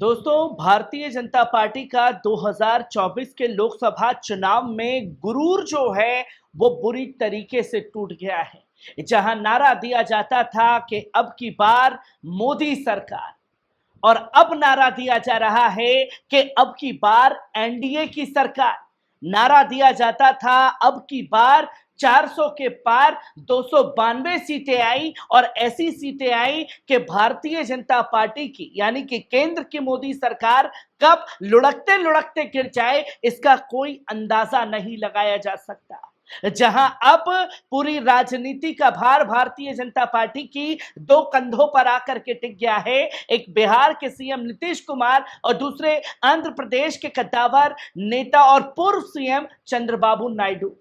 दोस्तों, भारतीय जनता पार्टी का 2024 के लोकसभा चुनाव में गुरूर जो है वो बुरी तरीके से टूट गया है। जहां नारा दिया जाता था कि अब की बार मोदी सरकार, और अब नारा दिया जा रहा है कि अब की बार एनडीए की सरकार। नारा दिया जाता था अब की बार 400 के पार 292 सीटें आई, और ऐसी सीटें आई कि भारतीय जनता पार्टी की यानी कि केंद्र की मोदी सरकार कब लुढ़कते लुढ़कते गिर जाए इसका कोई अंदाजा नहीं लगाया जा सकता। जहां अब पूरी राजनीति का भार भारतीय जनता पार्टी की दो कंधों पर आकर के टिक गया है। एक बिहार के सीएम नीतीश कुमार और दूसरे आंध्र प्रदेश के कद्दावर नेता और पूर्व सीएम चंद्रबाबू नायडू।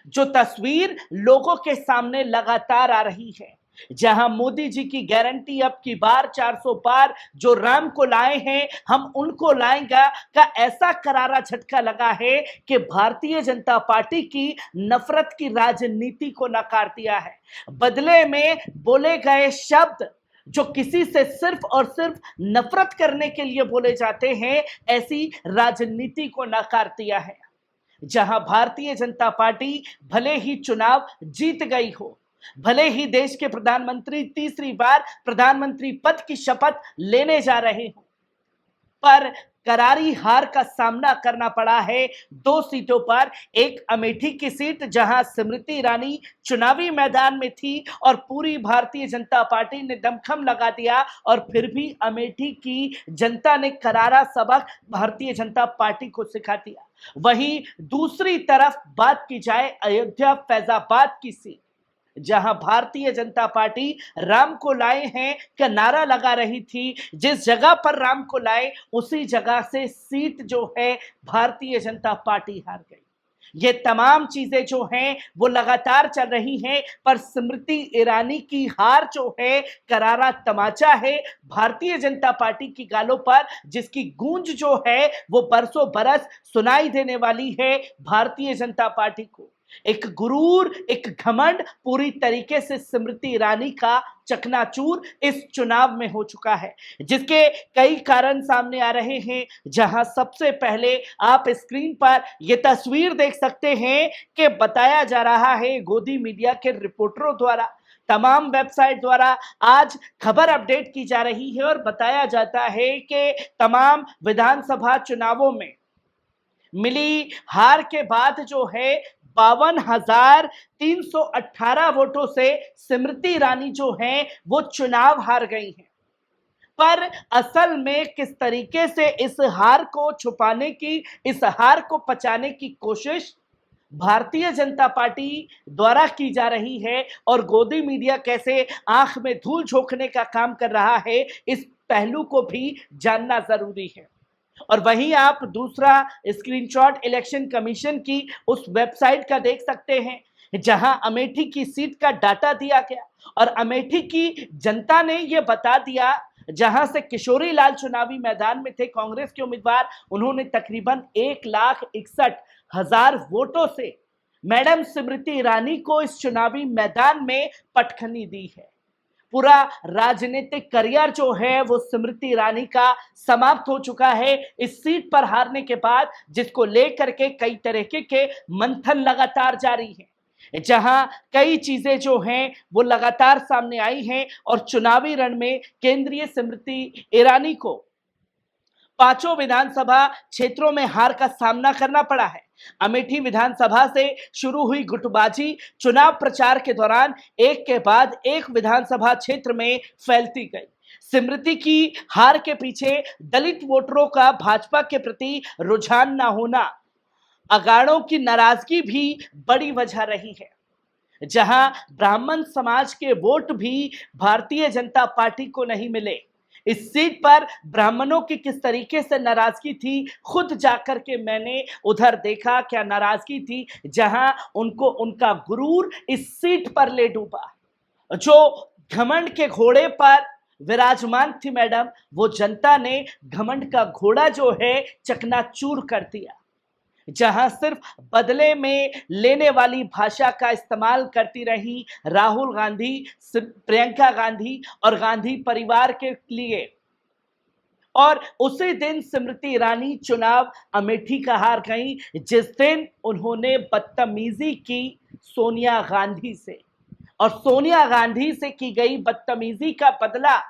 जो तस्वीर लोगों के सामने लगातार आ रही है, जहां मोदी जी की गारंटी अब की बार 400 पार, जो राम को लाए हैं हम उनको लाएंगे का ऐसा करारा झटका लगा है कि भारतीय जनता पार्टी की नफरत की राजनीति को नकार दिया है। बदले में बोले गए शब्द जो किसी से सिर्फ और सिर्फ नफरत करने के लिए बोले जाते हैं, ऐसी राजनीति को नकार दिया है। जहां भारतीय जनता पार्टी भले ही चुनाव जीत गई हो, भले ही देश के प्रधानमंत्री तीसरी बार प्रधानमंत्री पद की शपथ लेने जा रहे हो, पर करारी हार का सामना करना पड़ा है दो सीटों पर। एक अमेठी की सीट जहां स्मृति ईरानी चुनावी मैदान में थी और पूरी भारतीय जनता पार्टी ने दमखम लगा दिया, और फिर भी अमेठी की जनता ने करारा सबक भारतीय जनता पार्टी को सिखा दिया। वहीं दूसरी तरफ बात की जाए अयोध्या फैजाबाद की सीट, जहां भारतीय जनता पार्टी राम को लाए हैं का नारा लगा रही थी, जिस जगह पर राम को लाए उसी जगह से सीट जो है भारतीय जनता पार्टी हार गई। ये तमाम चीजें जो हैं वो लगातार चल रही हैं, पर स्मृति ईरानी की हार जो है करारा तमाचा है भारतीय जनता पार्टी की गालों पर, जिसकी गूंज जो है वो बरसों बरस सुनाई देने वाली है भारतीय जनता पार्टी को। एक गुरूर, एक घमंड पूरी तरीके से स्मृति ईरानी का चकनाचूर इस चुनाव में हो चुका है, जिसके कई कारण सामने आ रहे हैं। जहां सबसे पहले आप स्क्रीन पर यह तस्वीर देख सकते हैं कि बताया जा रहा है गोदी मीडिया के रिपोर्टरों द्वारा, तमाम वेबसाइट द्वारा आज खबर अपडेट की जा रही है, और बताया जाता है कि तमाम विधानसभा चुनावों में मिली हार के बाद जो है 52,318 वोटों से स्मृति ईरानी जो हैं वो चुनाव हार गई हैं। पर असल में किस तरीके से इस हार को छुपाने की, इस हार को पचाने की कोशिश भारतीय जनता पार्टी द्वारा की जा रही है, और गोदी मीडिया कैसे आंख में धूल झोंकने का काम कर रहा है, इस पहलू को भी जानना जरूरी है। और वहीं आप दूसरा स्क्रीनशॉट इलेक्शन कमीशन की उस वेबसाइट का देख सकते हैं, जहां अमेठी की सीट का डाटा दिया गया, और अमेठी की जनता ने यह बता दिया, जहां से किशोरी लाल चुनावी मैदान में थे कांग्रेस के उम्मीदवार, उन्होंने तकरीबन 1,61,000 वोटों से मैडम स्मृति ईरानी को इस चुनावी मैदान में पटखनी दी है। पूरा राजनीतिक करियर जो है वो स्मृति ईरानी का समाप्त हो चुका है इस सीट पर हारने के बाद, जिसको लेकर के कई तरीके के मंथन लगातार जारी है, जहां कई चीजें जो हैं वो लगातार सामने आई हैं, और चुनावी रण में केंद्रीय स्मृति ईरानी को पांचों विधानसभा क्षेत्रों में हार का सामना करना पड़ा है। अमेठी विधानसभा से शुरू हुई गुटबाजी चुनाव प्रचार के दौरान एक के बाद एक विधानसभा क्षेत्र में फैलती गई। स्मृति की हार के पीछे दलित वोटरों का भाजपा के प्रति रुझान न होना, अगाड़ों की नाराजगी भी बड़ी वजह रही है, जहां ब्राह्मण समाज के वोट भी भारतीय जनता पार्टी को नहीं मिले। इस सीट पर ब्राह्मणों की किस तरीके से नाराजगी थी, खुद जाकर के मैंने उधर देखा क्या नाराजगी थी, जहां उनको उनका गुरूर इस सीट पर ले डूबा। जो घमंड के घोड़े पर विराजमान थी मैडम, वो जनता ने घमंड का घोड़ा जो है चकनाचूर कर दिया। जहां सिर्फ बदले में लेने वाली भाषा का इस्तेमाल करती रही राहुल गांधी, प्रियंका गांधी और गांधी परिवार के लिए और उसी दिन स्मृति ईरानी चुनाव अमेठी का हार गई, जिस दिन उन्होंने बदतमीजी की सोनिया गांधी से। और सोनिया गांधी से की गई बदतमीजी का बदला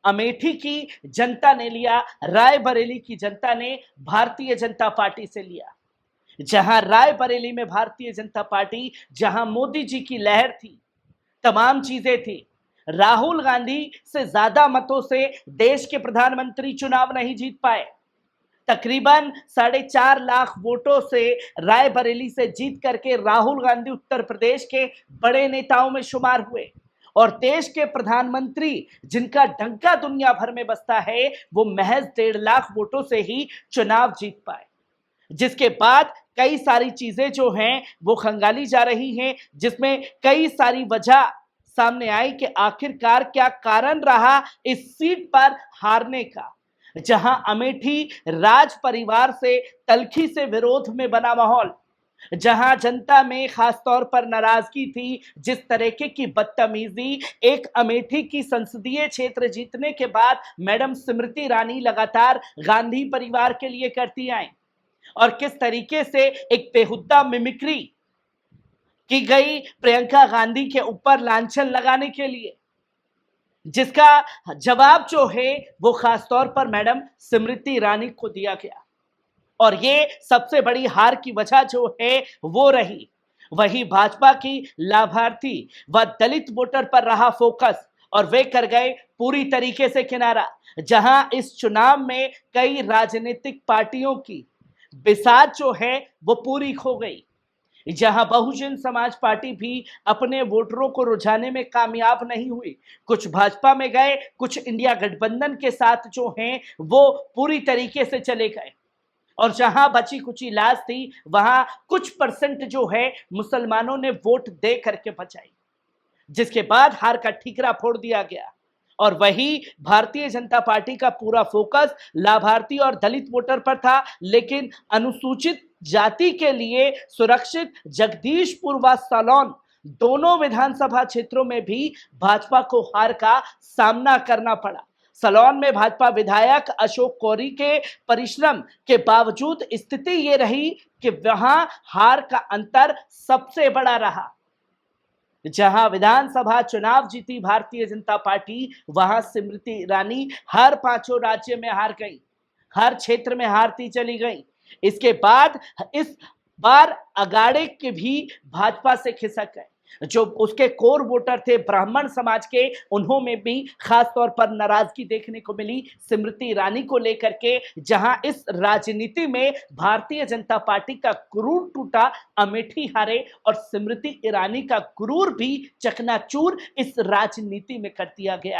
अमेठी की जनता ने लिया, रायबरेली की जनता ने भारतीय जनता पार्टी से लिया। जहां रायबरेली में भारतीय जनता पार्टी, जहां मोदी जी की लहर थी, तमाम चीजें थी, राहुल गांधी से ज्यादा मतों से देश के प्रधानमंत्री चुनाव नहीं जीत पाए। तकरीबन 4.5 लाख वोटों से रायबरेली से जीत करके राहुल गांधी उत्तर प्रदेश के बड़े नेताओं में शुमार हुए और देश के प्रधानमंत्री जिनका डंका दुनिया भर में बसता है, वो महज 1.5 लाख वोटों से ही चुनाव जीत पाए। जिसके बाद कई सारी चीजें जो हैं वो खंगाली जा रही हैं, जिसमें कई सारी वजह सामने आई कि आखिरकार क्या कारण रहा इस सीट पर हारने का। जहां अमेठी राज परिवार से तलखी से विरोध में बना माहौल, जहां जनता में खासतौर पर नाराजगी थी, जिस तरीके की बदतमीजी एक अमेठी की संसदीय क्षेत्र जीतने के बाद मैडम स्मृति ईरानी लगातार गांधी परिवार के लिए करती आई और किस तरीके से एक बेहुद्दा मिमिक्री की गई प्रियंका गांधी के ऊपर लांछन लगाने के लिए, जिसका जवाब जो है वो खासतौर पर मैडम स्मृति ईरानी को दिया गया। और ये सबसे बड़ी हार की वजह जो है वो रही वही भाजपा की लाभार्थी व दलित वोटर पर रहा फोकस, और वे कर गए पूरी तरीके से किनारा। जहां इस चुनाव में कई राजनीतिक पार्टियों की बिसात जो है वो पूरी खो गई, जहां बहुजन समाज पार्टी भी अपने वोटरों को रुझाने में कामयाब नहीं हुई। कुछ भाजपा में गए, कुछ इंडिया गठबंधन के साथ जो हैं वो पूरी तरीके से चले गए, और जहां बची कुची लाश थी वहां कुछ परसेंट जो है मुसलमानों ने वोट दे करके बचाई, जिसके बाद हार का ठीकरा फोड़ दिया गया। और वही भारतीय जनता पार्टी का पूरा फोकस लाभार्थी और दलित वोटर पर था, लेकिन अनुसूचित जाति के लिए सुरक्षित जगदीशपुर व सलोन दोनों विधानसभा क्षेत्रों में भी भाजपा को हार का सामना करना पड़ा। सलोन में भाजपा विधायक अशोक कौरी के परिश्रम के बावजूद स्थिति ये रही कि वहां हार का अंतर सबसे बड़ा रहा। जहां विधानसभा चुनाव जीती भारतीय जनता पार्टी, वहां स्मृति ईरानी हर 5 राज्य में हार गई, हर क्षेत्र में हारती चली गई। इसके बाद इस बार अगाड़े के भी भाजपा से खिसक गए। जो उसके कोर वोटर थे ब्राह्मण समाज के, उन्हों में भी खास तौर पर नाराजगी देखने को मिली स्मृति ईरानी को लेकर के। जहां इस राजनीति में भारतीय जनता पार्टी का गुरूर टूटा, अमेठी हारे और स्मृति ईरानी का गुरूर भी चकनाचूर इस राजनीति में कर दिया गया।